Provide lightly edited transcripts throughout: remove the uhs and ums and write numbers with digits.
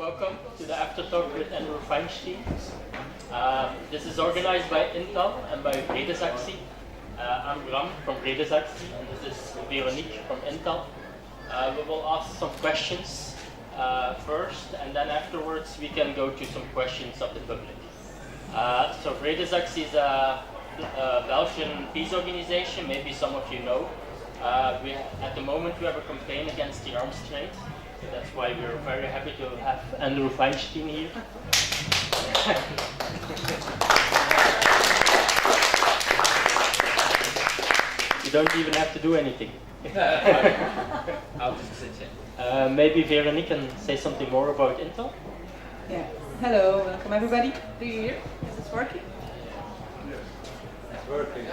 welcome to the After Talk with Andrew Feinstein. This is organized by INTAL and by Vredesactie. I'm Bram from Vredesactie, and this is Veronique from INTAL. We will ask some questions first, and then afterwards we can go to some questions of the public. So Vredesactie is a Belgian peace organization, maybe some of you know. At the moment we have a campaign against the arms trade. So that's why we're very happy to have Andrew Feinstein here. You don't even have to do anything. I'll just sit here. Maybe Veronique can say something more about INTAL? Yeah. Hello, welcome everybody. Do you hear? Is this working? It's working.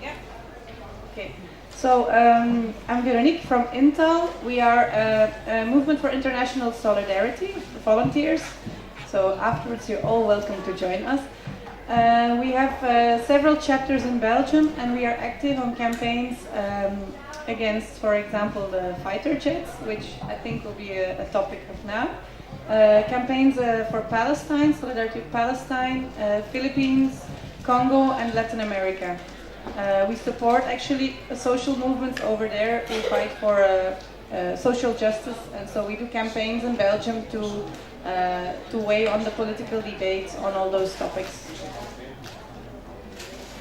Yeah. Okay. So I'm Veronique from INTAL. We are a movement for international solidarity, volunteers. So afterwards you're all welcome to join us. We have several chapters in Belgium, and we are active on campaigns against, for example, the fighter jets, which I think will be a topic of now. Campaigns for Palestine, solidarity with Palestine, Philippines, Congo and Latin America. We support actually social movements over there who fight for social justice, and so we do campaigns in Belgium to weigh on the political debates on all those topics.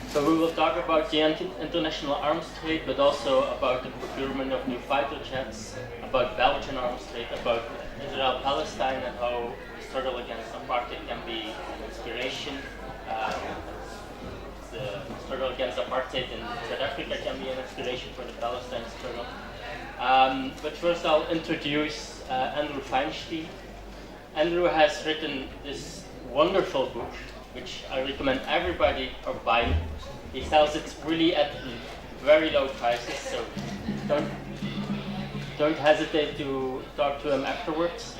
So we will talk about the international arms trade, but also about the procurement of new fighter jets, about Belgian arms trade, about Israel-Palestine and how the struggle against apartheid can be an inspiration. The struggle against apartheid in South Africa can be an inspiration for the Palestine struggle. But first I'll introduce Andrew Feinstein. Andrew has written this wonderful book, which I recommend everybody or buy. He sells it really at very low prices, so don't hesitate to talk to him afterwards.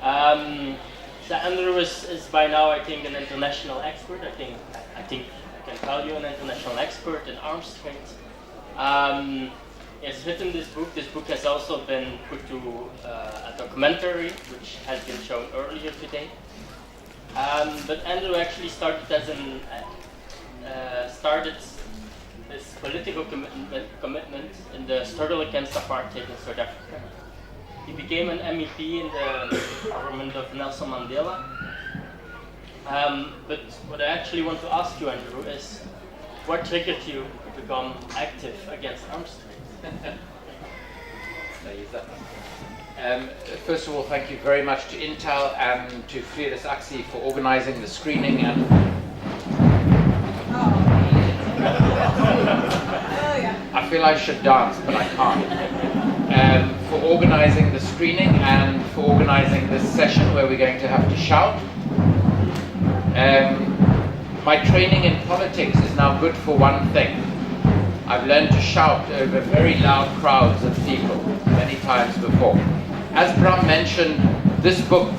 So Andrew is by now, I think, an international expert. I think I can tell you an international expert in arms trade. He has written this book. This book has also been put to a documentary, which has been shown earlier today. But Andrew actually started this political commitment in the struggle against apartheid in South Africa. He became an MEP in the government of Nelson Mandela. But what I actually want to ask you, Andrew, is what triggered you to become active against arms trade? First of all, thank you very much to INTAL and to Vredesactie for organizing the screening and I feel I should dance, but I can't. For organizing the screening and for organizing this session where we're going to have to shout. My training in politics is now good for one thing. I've learned to shout over very loud crowds of people many times before. As Bram mentioned, this book,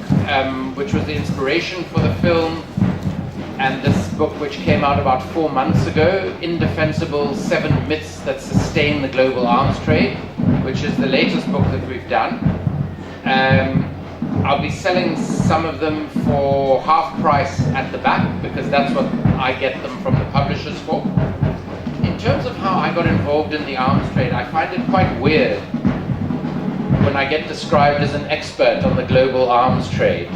which was the inspiration for the film, and this book which came out about 4 months ago, Indefensible 7 Myths That Sustain the Global Arms Trade, which is the latest book that we've done. I'll be selling some of them for half price at the back because that's what I get them from the publishers for. In terms of how I got involved in the arms trade, I find it quite weird when I get described as an expert on the global arms trade,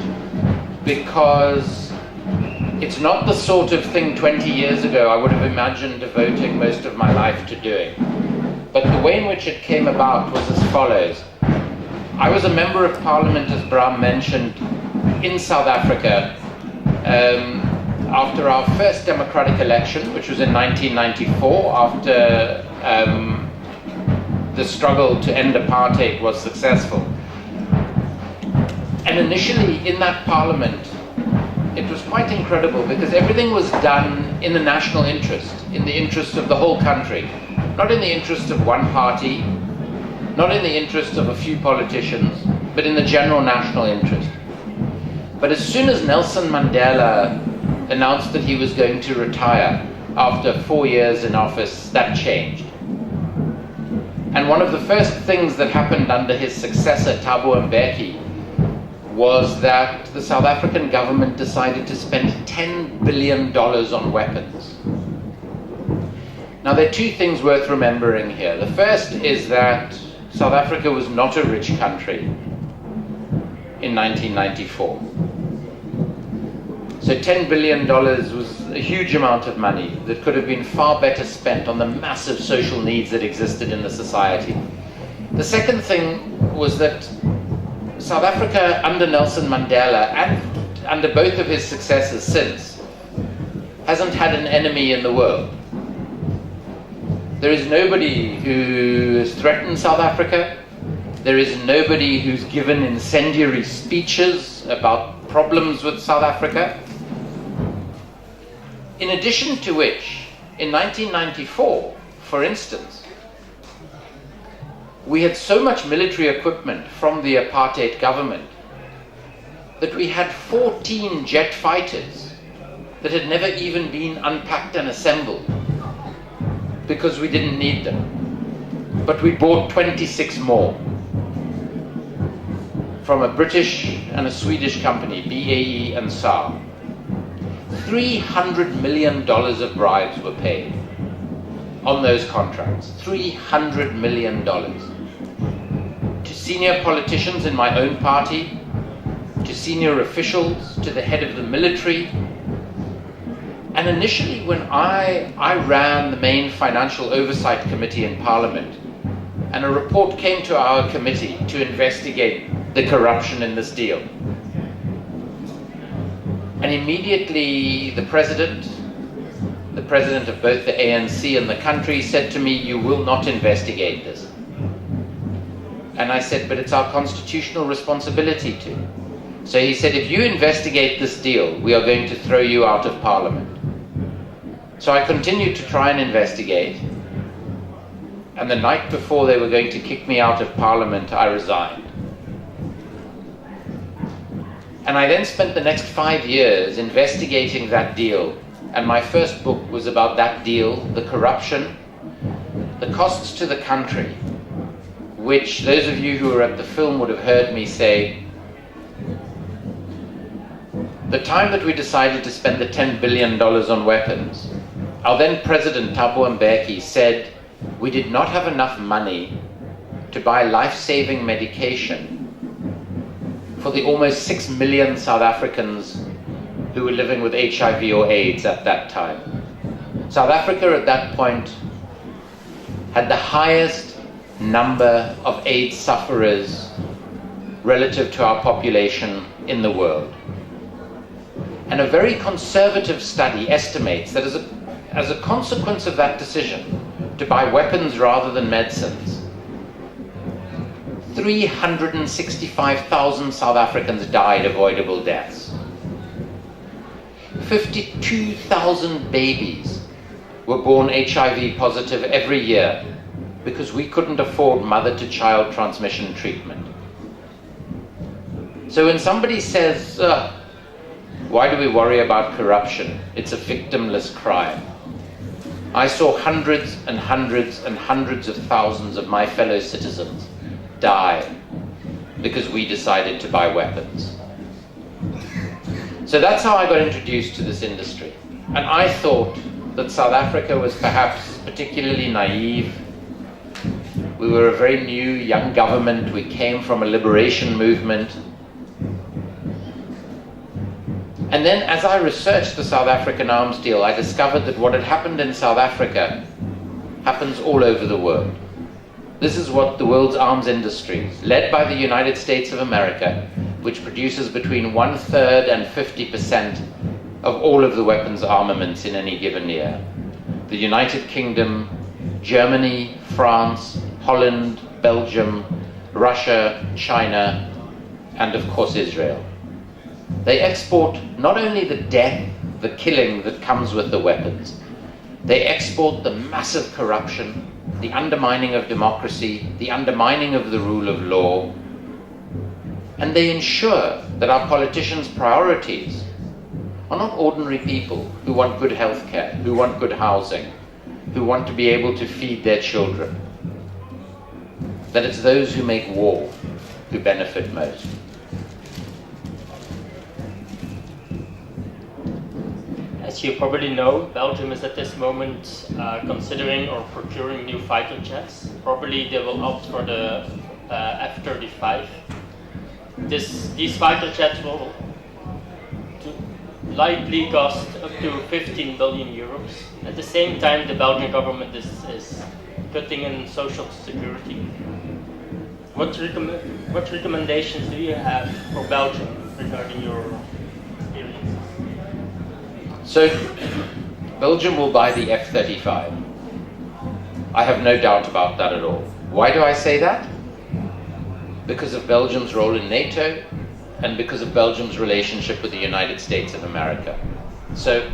because it's not the sort of thing 20 years ago I would have imagined devoting most of my life to doing. But the way in which it came about was as follows. I was a member of parliament, as Bram mentioned, in South Africa after our first democratic election, which was in 1994, after the struggle to end apartheid was successful. And initially in that parliament, it was quite incredible because everything was done in the national interest, in the interest of the whole country, not in the interest of one party, not in the interest of a few politicians, but in the general national interest. But as soon as Nelson Mandela announced that he was going to retire after 4 years in office, that changed. And one of the first things that happened under his successor, Thabo Mbeki, was that the South African government decided to spend $10 billion on weapons. Now, there are two things worth remembering here. The first is that South Africa was not a rich country in 1994. So $10 billion was a huge amount of money that could have been far better spent on the massive social needs that existed in the society. The second thing was that South Africa, under Nelson Mandela and under both of his successors since, hasn't had an enemy in the world. There is nobody who has threatened South Africa. There is nobody who's given incendiary speeches about problems with South Africa. In addition to which, in 1994, for instance, we had so much military equipment from the apartheid government that we had 14 jet fighters that had never even been unpacked and assembled because we didn't need them. But we bought 26 more from a British and a Swedish company, BAE and SAR. $300 million of bribes were paid on those contracts. $300 million. To senior politicians in my own party, to senior officials, to the head of the military. And initially when I ran the main financial oversight committee in Parliament, and a report came to our committee to investigate the corruption in this deal. And immediately the president of both the ANC and the country said to me, "You will not investigate this." And I said, "But it's our constitutional responsibility to." So he said, "If you investigate this deal, we are going to throw you out of Parliament." So I continued to try and investigate. And the night before they were going to kick me out of Parliament, I resigned. And I then spent the next 5 years investigating that deal. And my first book was about that deal, the corruption, the costs to the country, which those of you who were at the film would have heard me say, the time that we decided to spend the $10 billion on weapons, our then President Thabo Mbeki said we did not have enough money to buy life-saving medication for the almost 6 million South Africans who were living with HIV or AIDS at that time. South Africa at that point had the highest number of AIDS sufferers relative to our population in the world. And a very conservative study estimates that as a consequence of that decision to buy weapons rather than medicines, 365,000 South Africans died avoidable deaths. 52,000 babies were born HIV positive every year because we couldn't afford mother-to-child transmission treatment. So when somebody says, why do we worry about corruption? It's a victimless crime. I saw hundreds and hundreds and hundreds of thousands of my fellow citizens die because we decided to buy weapons. So that's how I got introduced to this industry. And I thought that South Africa was perhaps particularly naive. We were a very new, young government. We came from a liberation movement. And then as I researched the South African arms deal, I discovered that what had happened in South Africa happens all over the world. This is what the world's arms industry, led by the United States of America, which produces between 1/3 and 50% of all of the weapons armaments in any given year. The United Kingdom, Germany, France, Holland, Belgium, Russia, China, and of course Israel. They export not only the death, the killing that comes with the weapons, they export the massive corruption, the undermining of democracy, the undermining of the rule of law, and they ensure that our politicians' priorities are not ordinary people who want good health care, who want good housing, who want to be able to feed their children, that it's those who make war who benefit most. As you probably know, Belgium is at this moment considering or procuring new fighter jets. Probably they will opt for the F-35. These fighter jets will likely cost up to 15 billion euros. At the same time, the Belgian government is cutting in social security. What recommendations do you have for Belgium regarding your experience? So, Belgium will buy the F-35. I have no doubt about that at all. Why do I say that? Because of Belgium's role in NATO and because of Belgium's relationship with the United States of America. So,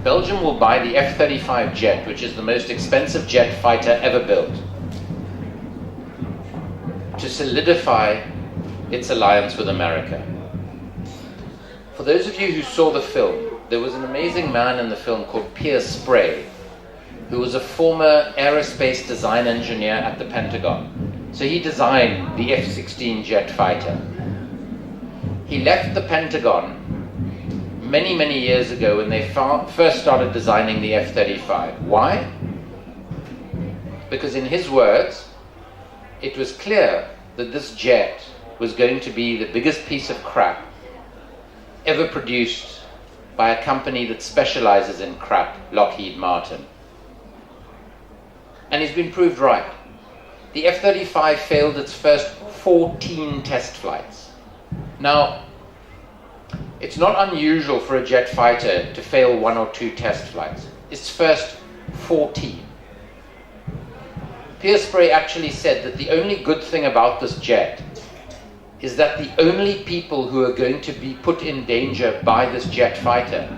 Belgium will buy the F-35 jet, which is the most expensive jet fighter ever built, to solidify its alliance with America. For those of you who saw the film, there was an amazing man in the film called Pierre Spray, who was a former aerospace design engineer at the Pentagon. So he designed the F-16 jet fighter. He left the Pentagon many, many years ago when they first started designing the F-35. Why? Because in his words, it was clear that this jet was going to be the biggest piece of crap ever produced by a company that specializes in crap, Lockheed Martin. And he's been proved right. The F-35 failed its first 14 test flights. Now, it's not unusual for a jet fighter to fail 1 or 2 test flights. Its first 14. Pierre Spray actually said that the only good thing about this jet is that the only people who are going to be put in danger by this jet fighter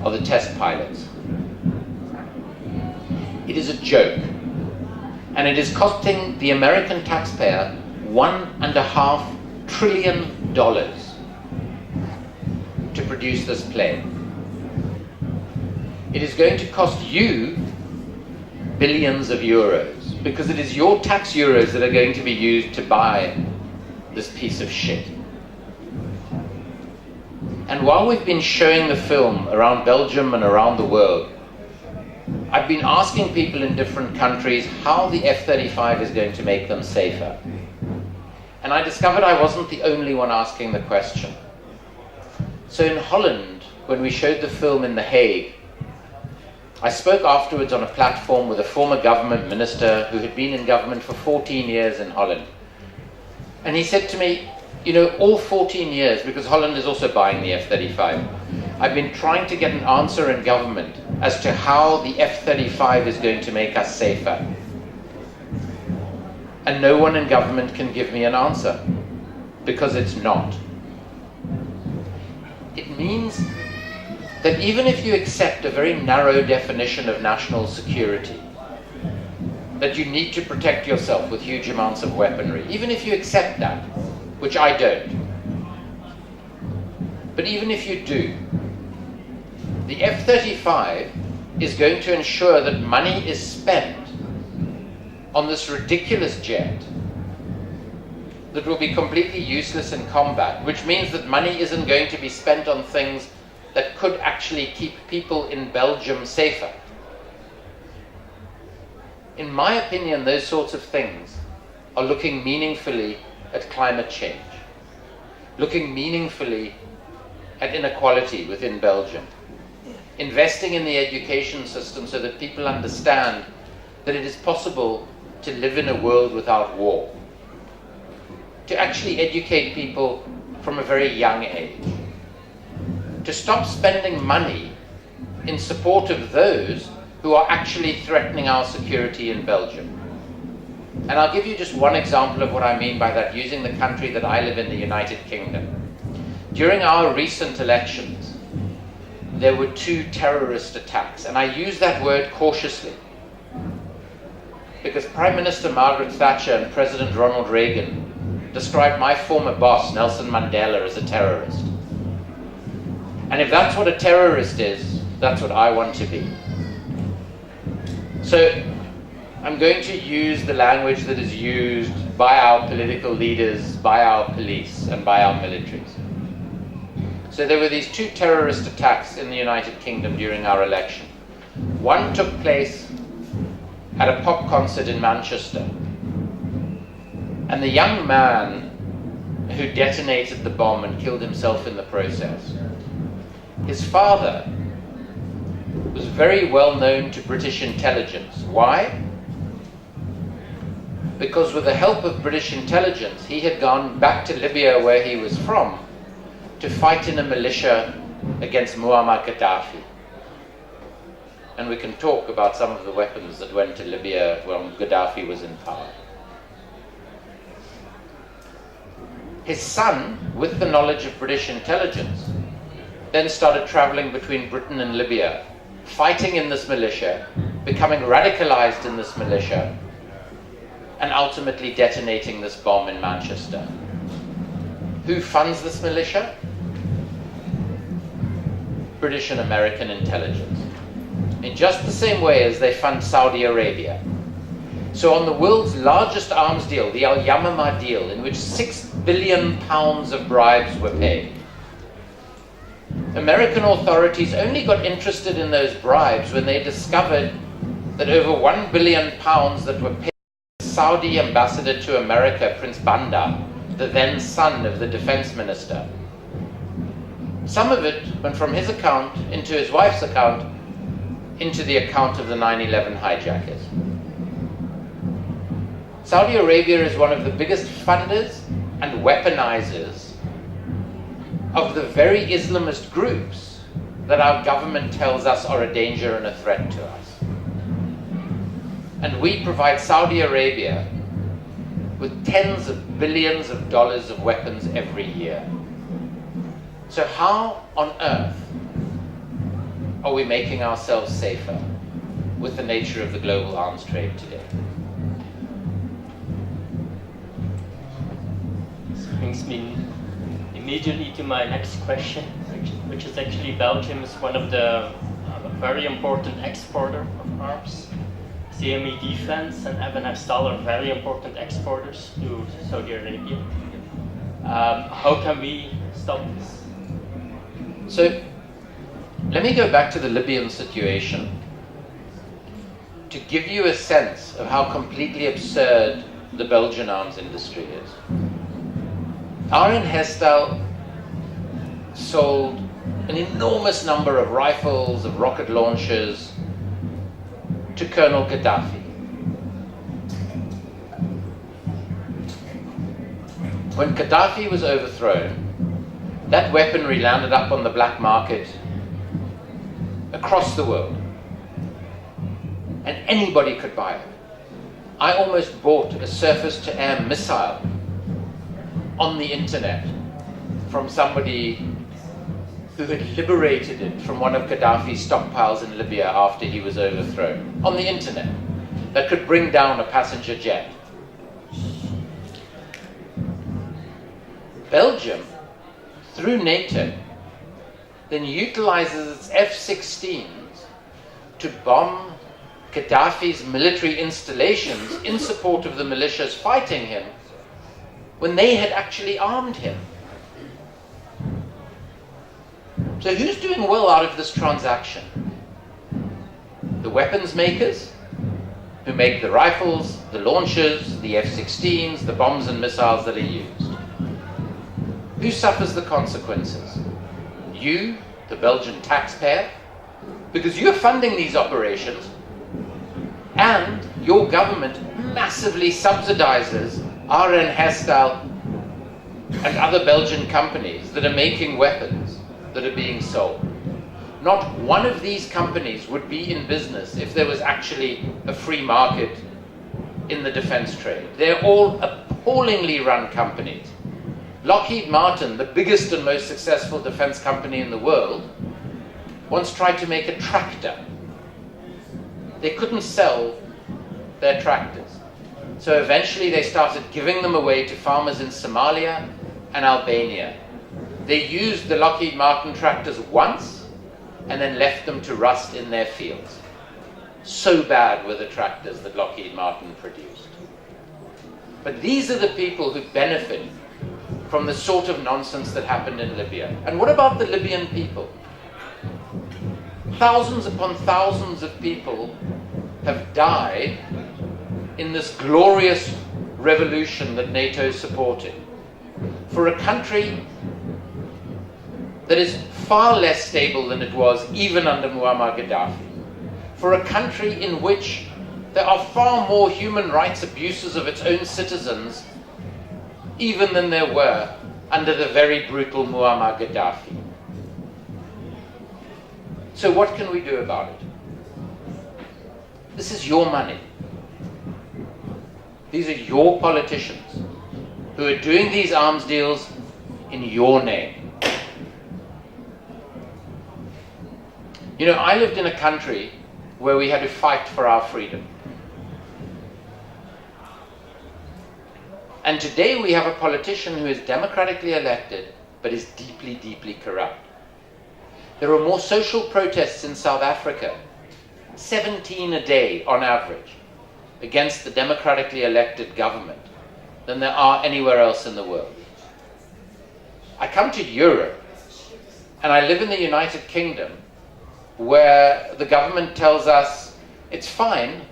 are the test pilots. It is a joke. And it is costing the American taxpayer $1.5 trillion to produce this plane. It is going to cost you billions of euros, because it is your tax euros that are going to be used to buy this piece of shit. And while we've been showing the film around Belgium and around the world, I've been asking people in different countries how the F-35 is going to make them safer. And I discovered I wasn't the only one asking the question. So in Holland, when we showed the film in The Hague, I spoke afterwards on a platform with a former government minister who had been in government for 14 years in Holland. And he said to me, you know, all 14 years, because Holland is also buying the F-35, I've been trying to get an answer in government as to how the F-35 is going to make us safer. And no one in government can give me an answer, because it's not. It means that even if you accept a very narrow definition of national security, that you need to protect yourself with huge amounts of weaponry, even if you accept that, which I don't, but even if you do, the F-35 is going to ensure that money is spent on this ridiculous jet that will be completely useless in combat, which means that money isn't going to be spent on things that could actually keep people in Belgium safer. In my opinion, those sorts of things are looking meaningfully at climate change, looking meaningfully at inequality within Belgium, investing in the education system so that people understand that it is possible to live in a world without war, to actually educate people from a very young age, to stop spending money in support of those who are actually threatening our security in Belgium. And I'll give you just one example of what I mean by that, using the country that I live in, the United Kingdom. During our recent elections, there were 2 terrorist attacks, and I use that word cautiously, because Prime Minister Margaret Thatcher and President Ronald Reagan described my former boss, Nelson Mandela, as a terrorist. And if that's what a terrorist is, that's what I want to be. So I'm going to use the language that is used by our political leaders, by our police, and by our militaries. So there were these two terrorist attacks in the United Kingdom during our election. One took place at a pop concert in Manchester. And the young man who detonated the bomb and killed himself in the process, his father was very well known to British intelligence. Why? Because with the help of British intelligence, he had gone back to Libya, where he was from, to fight in a militia against Muammar Gaddafi. And we can talk about some of the weapons that went to Libya when Gaddafi was in power. His son, with the knowledge of British intelligence, then started traveling between Britain and Libya, fighting in this militia, becoming radicalized in this militia, and ultimately detonating this bomb in Manchester. Who funds this militia? British and American intelligence. In just the same way as they fund Saudi Arabia. So on the world's largest arms deal, the Al Yamamah deal, in which £6 billion of bribes were paid, American authorities only got interested in those bribes when they discovered that over £1 billion that were paid to the Saudi ambassador to America, Prince Bandar, the then son of the defense minister, some of it went from his account into his wife's account into the account of the 9/11 hijackers. Saudi Arabia is one of the biggest funders and weaponizers of the very Islamist groups that our government tells us are a danger and a threat to us. And we provide Saudi Arabia with tens of billions of dollars of weapons every year. So how on earth are we making ourselves safer with the nature of the global arms trade today? This brings me immediately to my next question, which is actually Belgium is one of the very important exporter of arms. CME Defense and Evenherstal are very important exporters to Saudi Arabia. How can we stop this? So, let me go back to the Libyan situation to give you a sense of how completely absurd the Belgian arms industry is. Herstal sold an enormous number of rifles, of rocket launchers to Colonel Gaddafi. When Gaddafi was overthrown, that weaponry landed up on the black market across the world. And anybody could buy it. I almost bought a surface-to-air missile on the internet from somebody who had liberated it from one of Gaddafi's stockpiles in Libya after he was overthrown. On the internet. That could bring down a passenger jet. Belgium, through NATO, then utilizes its F-16s to bomb Gaddafi's military installations in support of the militias fighting him when they had actually armed him. So who's doing well out of this transaction? The weapons makers, who make the rifles, the launchers, the F-16s, the bombs and missiles that are used. Who suffers the consequences? You, the Belgian taxpayer, because you're funding these operations, and your government massively subsidizes Herstal and other Belgian companies that are making weapons that are being sold. Not one of these companies would be in business if there was actually a free market in the defense trade. They're all appallingly run companies. Lockheed Martin, the biggest and most successful defense company in the world, once tried to make a tractor. They couldn't sell their tractors. So eventually they started giving them away to farmers in Somalia and Albania. They used the Lockheed Martin tractors once and then left them to rust in their fields. So bad were the tractors that Lockheed Martin produced. But these are the people who benefit from the sort of nonsense that happened in Libya. And what about the Libyan people? Thousands upon thousands of people have died in this glorious revolution that NATO supported. For a country that is far less stable than it was even under Muammar Gaddafi. For a country in which there are far more human rights abuses of its own citizens even than there were under the very brutal Muammar Gaddafi. So what can we do about it? This is your money. These are your politicians who are doing these arms deals in your name. You know, I lived in a country where we had to fight for our freedom. And today we have a politician who is democratically elected, but is deeply, deeply corrupt. There are more social protests in South Africa, 17 a day on average, against the democratically elected government than there are anywhere else in the world. I come to Europe, and I live in the United Kingdom, where the government tells us it's fine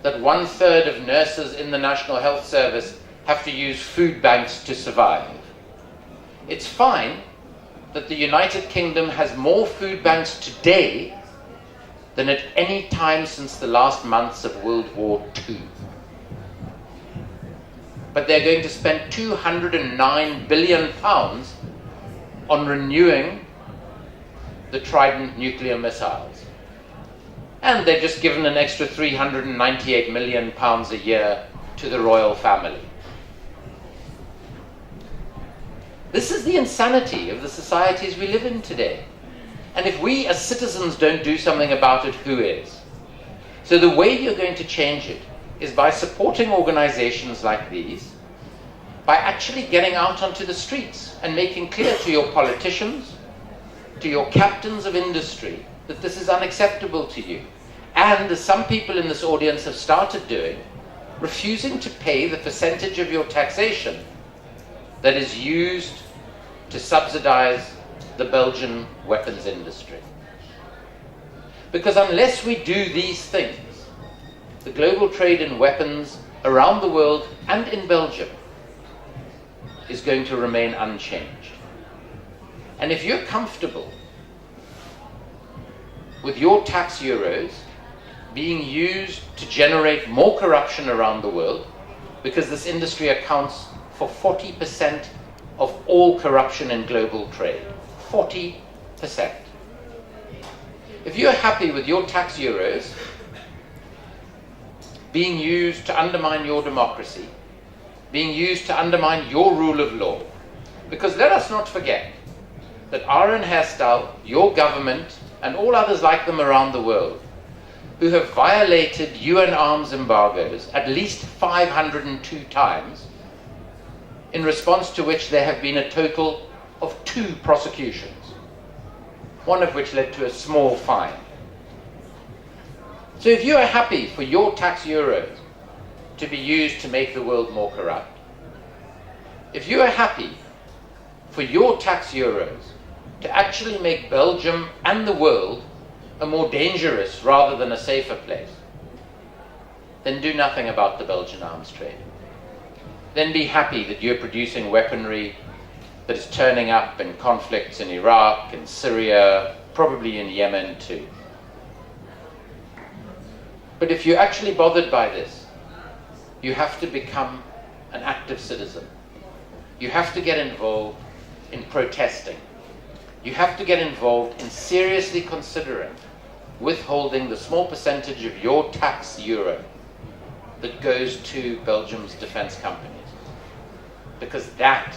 that 1/3 of nurses in the National Health Service have to use food banks to survive. It's fine that the United Kingdom has more food banks today than at any time since the last months of World War II. But they're going to spend £209 billion on renewing the Trident nuclear missiles. And they've just given an extra £398 million a year to the royal family. This is the insanity of the societies we live in today. And if we as citizens don't do something about it, who is? So the way you're going to change it is by supporting organizations like these, by actually getting out onto the streets and making clear to your politicians, to your captains of industry, that this is unacceptable to you. And as some people in this audience have started doing, refusing to pay the percentage of your taxation that is used to subsidize the Belgian weapons industry. Because unless we do these things, the global trade in weapons around the world and in Belgium is going to remain unchanged. And if you're comfortable with your tax euros being used to generate more corruption around the world, because this industry accounts for 40% of all corruption in global trade. 40%. If you're happy with your tax euros being used to undermine your democracy, being used to undermine your rule of law, because let us not forget that Aaron Herstal, your government, and all others like them around the world, who have violated UN arms embargoes at least 502 times, in response to which there have been a total of 2 prosecutions, one of which led to a small fine. So if you are happy for your tax euros to be used to make the world more corrupt, if you are happy for your tax euros to actually make Belgium and the world a more dangerous rather than a safer place, then do nothing about the Belgian arms trade. Then be happy that you're producing weaponry that is turning up in conflicts in Iraq, in Syria, probably in Yemen too. But if you're actually bothered by this, you have to become an active citizen. You have to get involved in protesting. You have to get involved in seriously considering withholding the small percentage of your tax euro that goes to Belgium's defense companies. Because that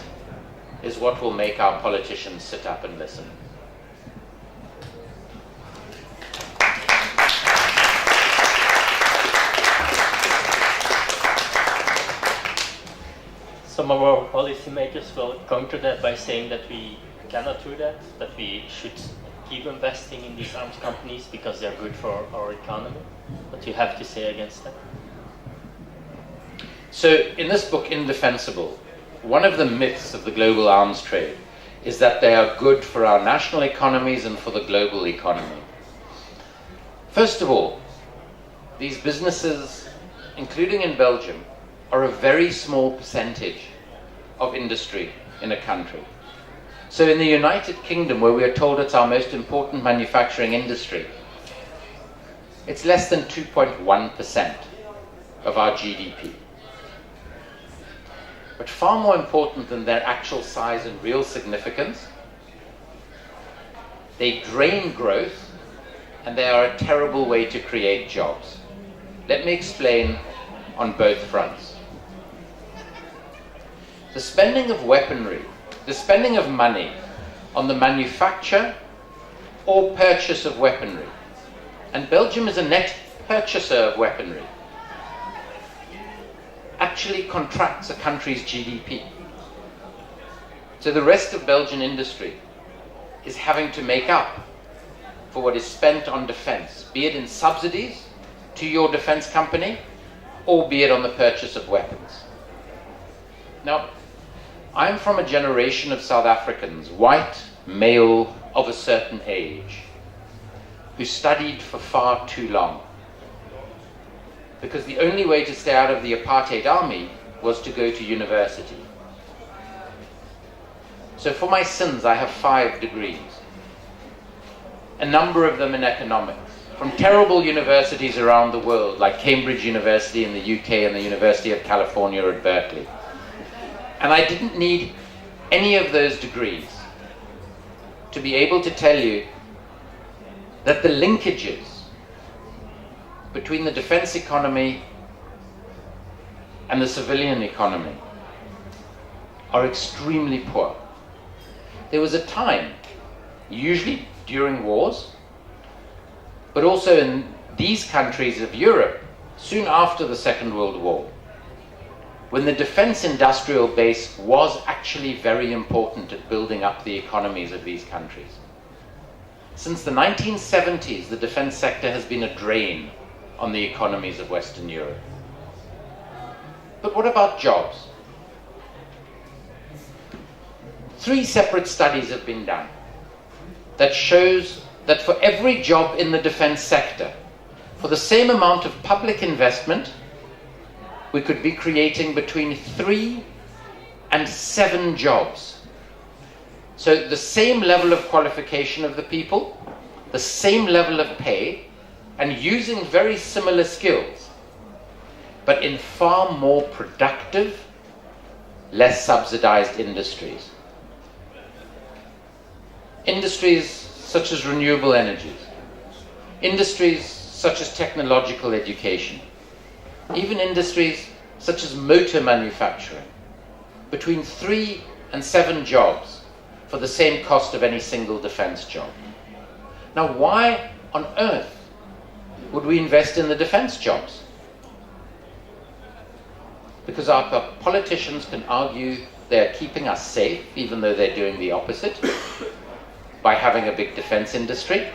is what will make our politicians sit up and listen. Some of our policymakers will counter that by saying that we cannot do that we should keep investing in these arms companies because they're good for our economy. What you have to say against that? So in this book, Indefensible, one of the myths of the global arms trade is that they are good for our national economies and for the global economy. First of all, these businesses, including in Belgium, are a very small percentage of industry in a country. So in the United Kingdom, where we are told it's our most important manufacturing industry, it's less than 2.1% of our GDP. But far more important than their actual size and real significance, they drain growth and they are a terrible way to create jobs. Let me explain on both fronts. The spending of weaponry, the spending of money on the manufacture or purchase of weaponry, and Belgium is a net purchaser of weaponry, actually contracts a country's GDP. So the rest of Belgian industry is having to make up for what is spent on defense, be it in subsidies to your defense company, or be it on the purchase of weapons. Now, I'm from a generation of South Africans, white, male, of a certain age, who studied for far too long. Because the only way to stay out of the apartheid army was to go to university. So for my sins, I have 5 degrees. A number of them in economics, from terrible universities around the world, like Cambridge University in the UK and the University of California at Berkeley. And I didn't need any of those degrees to be able to tell you that the linkages between the defense economy and the civilian economy are extremely poor. There was a time, usually during wars, but also in these countries of Europe, soon after the Second World War, when the defense industrial base was actually very important at building up the economies of these countries. Since the 1970s, the defense sector has been a drain on the economies of Western Europe. But what about jobs? 3 separate studies have been done that shows that for every job in the defense sector, for the same amount of public investment, we could be creating between 3 and 7 jobs. So the same level of qualification of the people, the same level of pay, and using very similar skills, but in far more productive, less subsidized industries. Industries such as renewable energies, industries such as technological education, even industries such as motor manufacturing, between 3 and 7 jobs for the same cost of any single defense job. Now, why on earth would we invest in the defense jobs? Because our politicians can argue they're keeping us safe, even though they're doing the opposite, by having a big defense industry.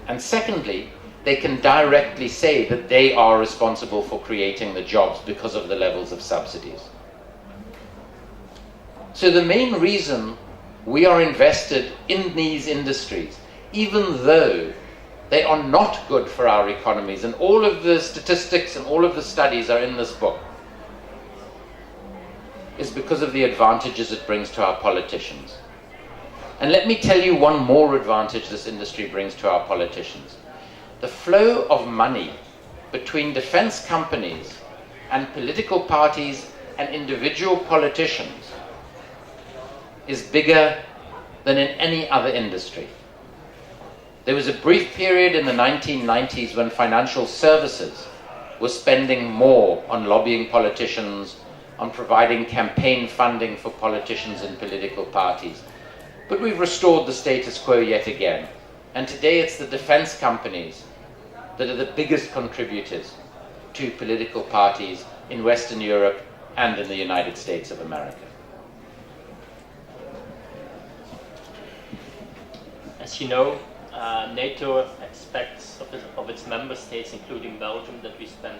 And secondly, they can directly say that they are responsible for creating the jobs because of the levels of subsidies. So the main reason we are invested in these industries, even though they are not good for our economies, and all of the statistics and all of the studies are in this book, is because of the advantages it brings to our politicians. And let me tell you one more advantage this industry brings to our politicians. The flow of money between defense companies and political parties and individual politicians is bigger than in any other industry. There was a brief period in the 1990s when financial services were spending more on lobbying politicians, on providing campaign funding for politicians and political parties. But we've restored the status quo yet again. And today it's the defense companies that are the biggest contributors to political parties in Western Europe and in the United States of America. As you know, NATO expects of its member states, including Belgium, that we spend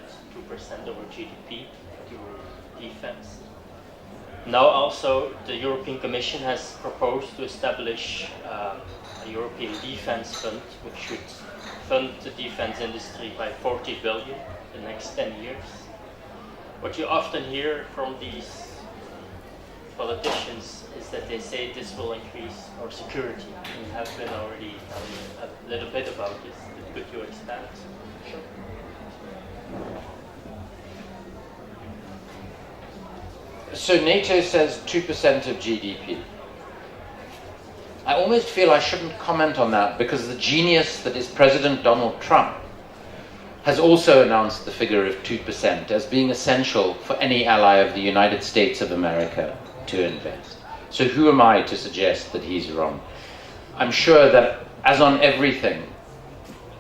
2% of our GDP to defense. Now also the European Commission has proposed to establish a European defense fund, which should fund the defense industry by 40 billion in the next 10 years. What you often hear from these politicians is that they say this will increase our security. You have been already telling a little bit about this. Could you expand? Sure. So NATO says 2% of GDP. I almost feel I shouldn't comment on that because the genius that is President Donald Trump has also announced the figure of 2% as being essential for any ally of the United States of America to invest. So who am I to suggest that he's wrong? I'm sure that, as on everything,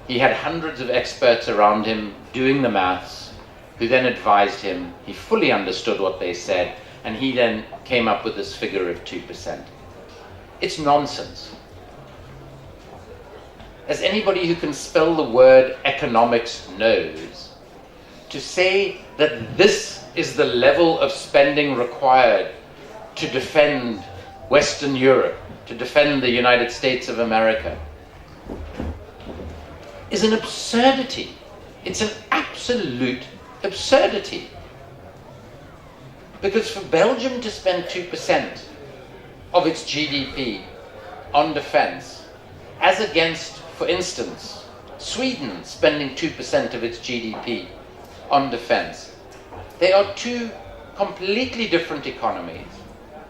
he had hundreds of experts around him doing the maths, who then advised him. He fully understood what they said, and he then came up with this figure of 2%. It's nonsense. As anybody who can spell the word economics knows, to say that this is the level of spending required to defend Western Europe, to defend the United States of America, is an absurdity. It's an absolute absurdity. Because for Belgium to spend 2% of its GDP on defense, as against, for instance, Sweden spending 2% of its GDP on defense, they are two completely different economies.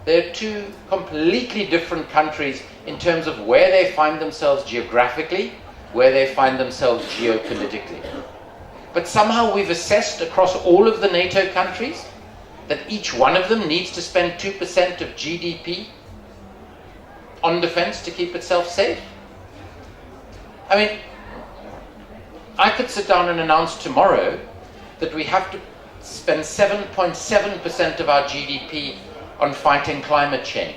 They're two completely different countries in terms of where they find themselves geographically, where they find themselves geopolitically. But somehow we've assessed across all of the NATO countries that each one of them needs to spend 2% of GDP on defense to keep itself safe. I mean, I could sit down and announce tomorrow that we have to spend 7.7% of our GDP on fighting climate change.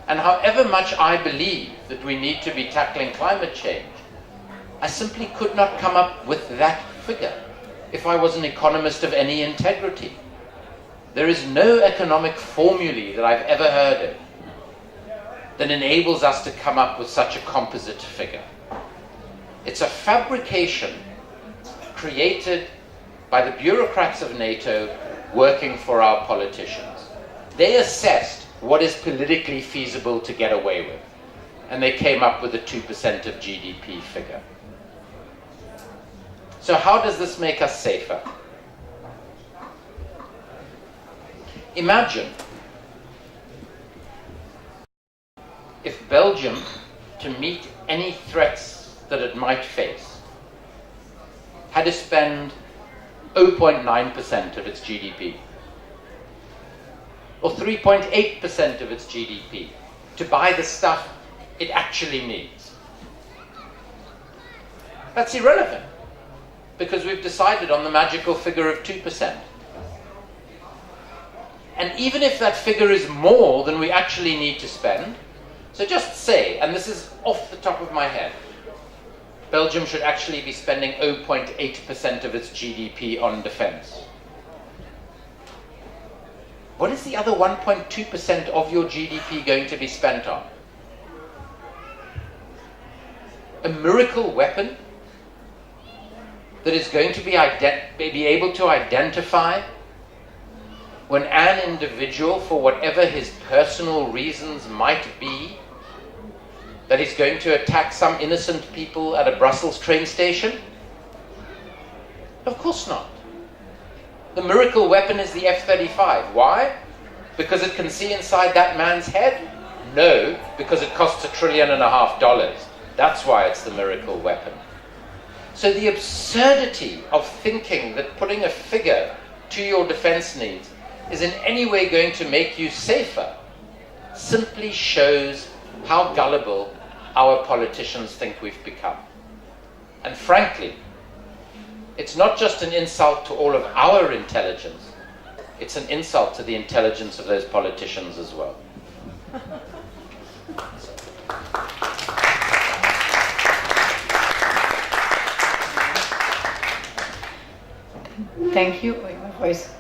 And however much I believe that we need to be tackling climate change, I simply could not come up with that figure if I was an economist of any integrity. There is no economic formulae that I've ever heard of that enables us to come up with such a composite figure. It's a fabrication created by the bureaucrats of NATO working for our politicians. They assessed what is politically feasible to get away with, and they came up with a 2% of GDP figure. So how does this make us safer? Imagine if Belgium, to meet any threats that it might face, had to spend 0.9% of its GDP or 3.8% of its GDP to buy the stuff it actually needs. That's irrelevant, because we've decided on the magical figure of 2%. And even if that figure is more than we actually need to spend, so just say, and this is off the top of my head, Belgium should actually be spending 0.8% of its GDP on defense. What is the other 1.2% of your GDP going to be spent on? A miracle weapon that is going to be able to identify when an individual, for whatever his personal reasons might be, that he's going to attack some innocent people at a Brussels train station? Of course not. The miracle weapon is the F-35. Why? Because it can see inside that man's head? No, because it costs $1.5 trillion. That's why it's the miracle weapon. So the absurdity of thinking that putting a figure to your defense needs is in any way going to make you safer simply shows how gullible our politicians think we've become. And frankly, it's not just an insult to all of our intelligence, it's an insult to the intelligence of those politicians as well. Thank you. Oh, my voice.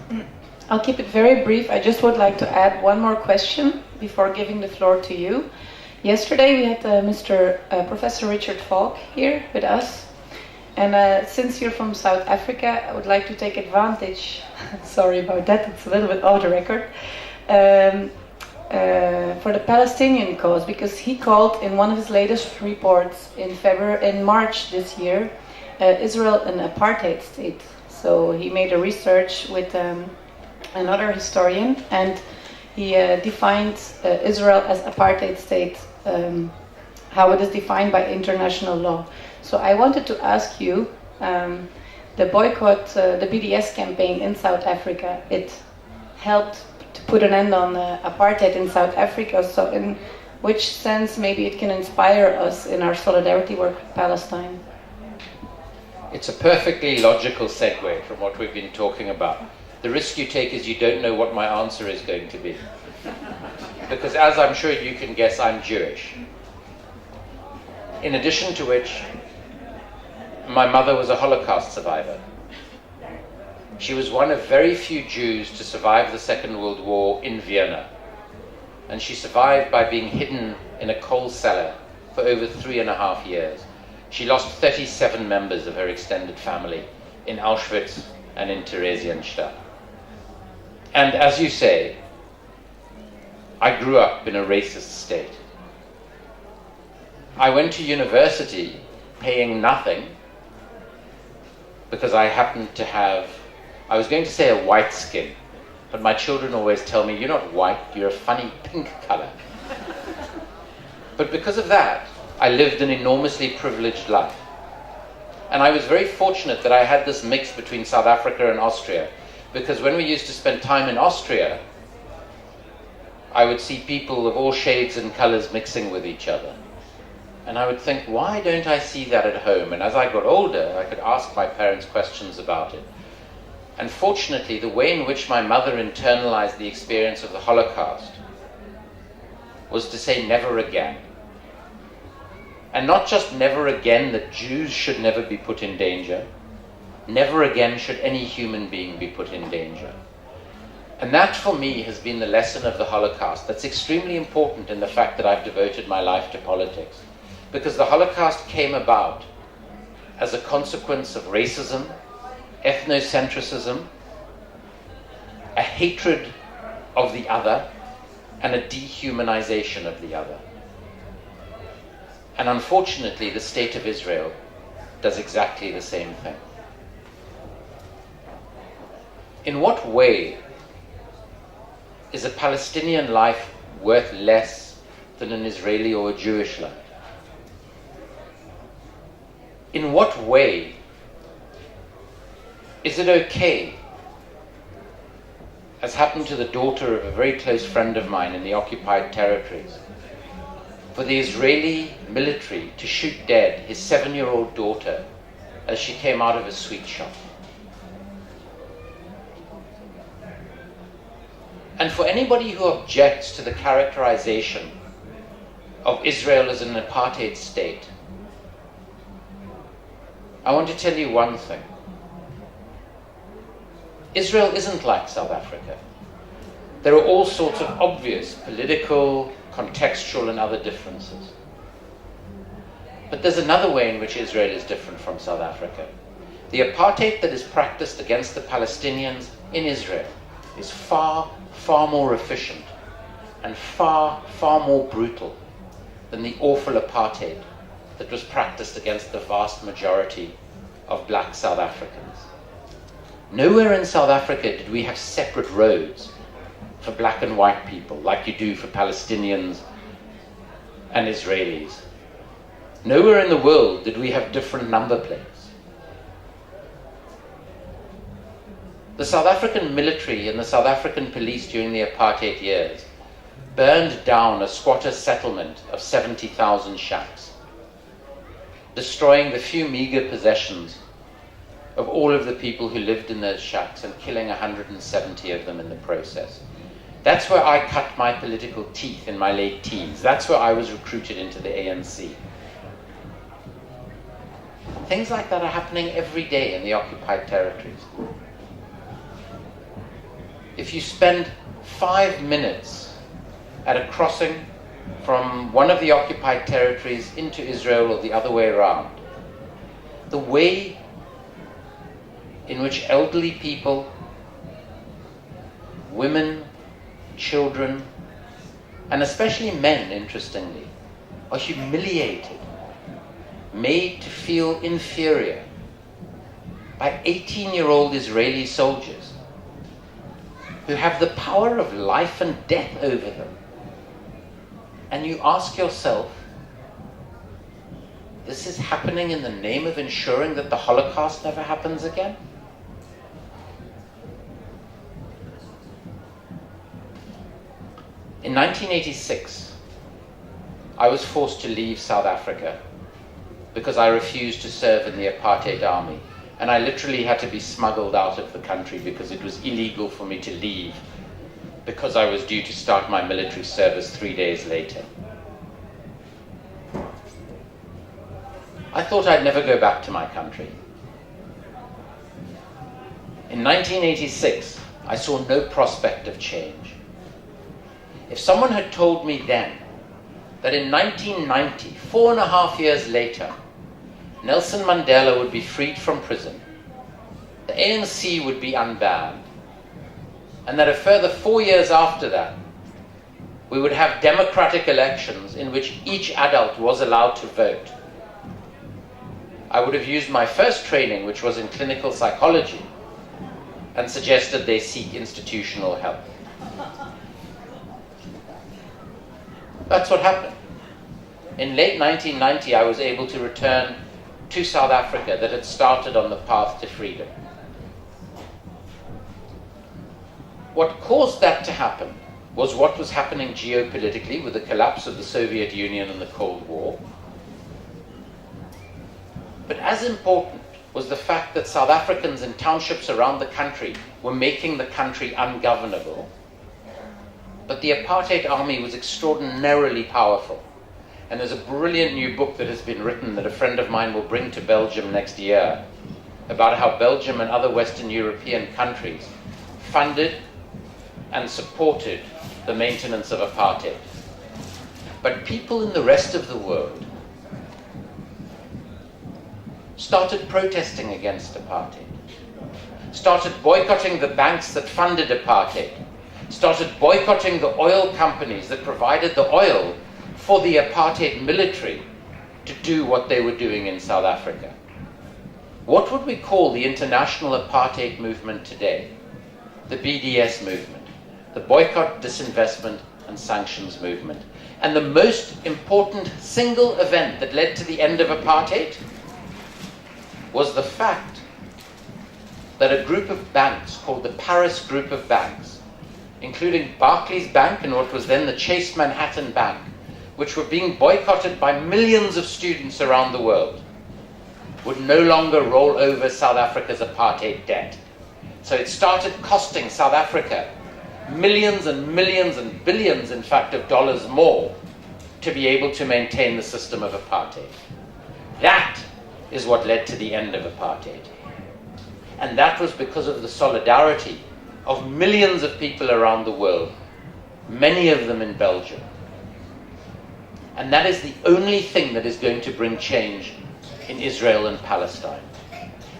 I'll keep it very brief. I just would like to add one more question before giving the floor to you. Yesterday we had Professor Richard Falk here with us. And since you're from South Africa, I would like to take advantage, sorry about that, it's a little bit off the record, for the Palestinian cause, because he called in one of his latest reports in March this year, Israel an apartheid state. So he made a research with another historian, and he defined Israel as apartheid state, how it is defined by international law. So I wanted to ask you, the boycott, the BDS campaign in South Africa, it helped to put an end on apartheid in South Africa. So in which sense maybe it can inspire us in our solidarity work with Palestine? It's a perfectly logical segue from what we've been talking about. The risk you take is you don't know what my answer is going to be. Because as I'm sure you can guess, I'm Jewish. In addition to which, my mother was a Holocaust survivor. She was one of very few Jews to survive the Second World War in Vienna. And she survived by being hidden in a coal cellar for over 3.5 years. She lost 37 members of her extended family in Auschwitz and in Theresienstadt. And as you say, I grew up in a racist state. I went to university paying nothing because I happened to have, I was going to say a white skin, but my children always tell me, you're not white, you're a funny pink color. But because of that, I lived an enormously privileged life. And I was very fortunate that I had this mix between South Africa and Austria, because when we used to spend time in Austria, I would see people of all shades and colors mixing with each other. And I would think, why don't I see that at home? And as I got older, I could ask my parents questions about it. And fortunately, the way in which my mother internalized the experience of the Holocaust was to say never again. And not just never again that Jews should never be put in danger. Never again should any human being be put in danger. And that for me has been the lesson of the Holocaust. That's extremely important in the fact that I've devoted my life to politics. Because the Holocaust came about as a consequence of racism, ethnocentrism, a hatred of the other, and a dehumanization of the other. And unfortunately, the state of Israel does exactly the same thing. In what way is a Palestinian life worth less than an Israeli or a Jewish life? In what way is it okay, as happened to the daughter of a very close friend of mine in the occupied territories, for the Israeli military to shoot dead his 7-year-old daughter as she came out of a sweet shop? And for anybody who objects to the characterization of Israel as an apartheid state, I want to tell you one thing. Israel isn't like South Africa. There are all sorts of obvious political, contextual, and other differences. But there's another way in which Israel is different from South Africa. The apartheid that is practiced against the Palestinians in Israel is far, far more efficient and far, far more brutal than the awful apartheid that was practiced against the vast majority of black South Africans. Nowhere in South Africa did we have separate roads for black and white people like you do for Palestinians and Israelis. Nowhere in the world did we have different number plates. The South African military and the South African police during the apartheid years burned down a squatter settlement of 70,000 shacks, destroying the few meager possessions of all of the people who lived in those shacks and killing 170 of them in the process. That's where I cut my political teeth in my late teens. That's where I was recruited into the ANC. Things like that are happening every day in the occupied territories. if you spend 5 minutes at a crossing from one of the occupied territories into Israel or the other way around, the way in which elderly people, women, children, and especially men, interestingly, are humiliated, made to feel inferior by 18-year-old Israeli soldiers who have the power of life and death over them. And you ask yourself, this is happening in the name of ensuring that the Holocaust never happens again? In 1986, I was forced to leave South Africa because I refused to serve in the apartheid army. And I literally had to be smuggled out of the country because it was illegal for me to leave because I was due to start my military service 3 days later. I thought I'd never go back to my country. In 1986, I saw no prospect of change. If someone had told me then that in 1990, 4.5 years later, Nelson Mandela would be freed from prison, the ANC would be unbanned, and that a further 4 years after that, we would have democratic elections in which each adult was allowed to vote, I would have used my first training, which was in clinical psychology, and suggested they seek institutional help. That's what happened. In late 1990, I was able to return to South Africa that had started on the path to freedom. What caused that to happen was what was happening geopolitically with the collapse of the Soviet Union and the Cold War. But as important was the fact that South Africans in townships around the country were making the country ungovernable. But the apartheid army was extraordinarily powerful. And there's a brilliant new book that has been written that a friend of mine will bring to Belgium next year about how Belgium and other Western European countries funded and supported the maintenance of apartheid. But people in the rest of the world started protesting against apartheid, started boycotting the banks that funded apartheid, started boycotting the oil companies that provided the oil for the apartheid military to do what they were doing in South Africa. What would we call the international apartheid movement today? The BDS movement, the boycott, disinvestment, and sanctions movement. And the most important single event that led to the end of apartheid was the fact that a group of banks called the Paris Group of Banks, including Barclays Bank and what was then the Chase Manhattan Bank, which were being boycotted by millions of students around the world, would no longer roll over South Africa's apartheid debt. So it started costing South Africa millions and millions and billions, in fact, of dollars more to be able to maintain the system of apartheid. That is what led to the end of apartheid. And that was because of the solidarity of millions of people around the world, many of them in Belgium. And that is the only thing that is going to bring change in Israel and Palestine,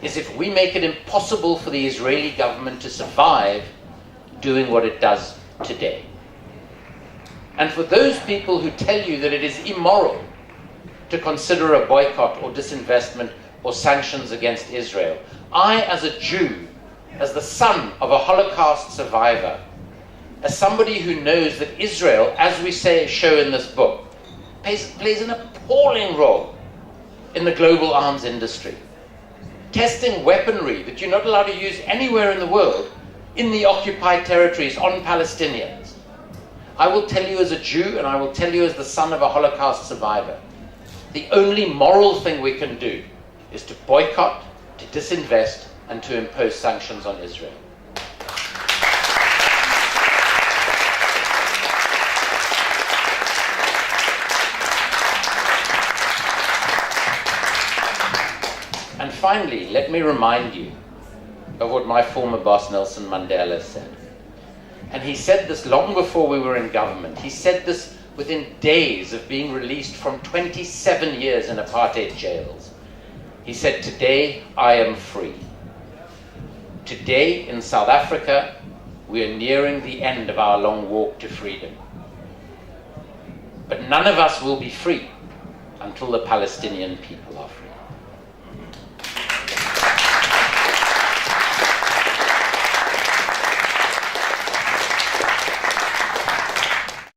is if we make it impossible for the Israeli government to survive doing what it does today. And for those people who tell you that it is immoral to consider a boycott or disinvestment or sanctions against Israel, I, as a Jew, as the son of a Holocaust survivor, as somebody who knows that Israel, as we show in this book, plays an appalling role in the global arms industry, testing weaponry that you're not allowed to use anywhere in the world in the occupied territories on Palestinians. I will tell you as a Jew, and I will tell you as the son of a Holocaust survivor, the only moral thing we can do is to boycott, to disinvest, and to impose sanctions on Israel. And finally, let me remind you of what my former boss Nelson Mandela said. And he said this long before we were in government. He said this within days of being released from 27 years in apartheid jails. He said, "Today I am free." Today in South Africa, we are nearing the end of our long walk to freedom. But none of us will be free until the Palestinian people are free.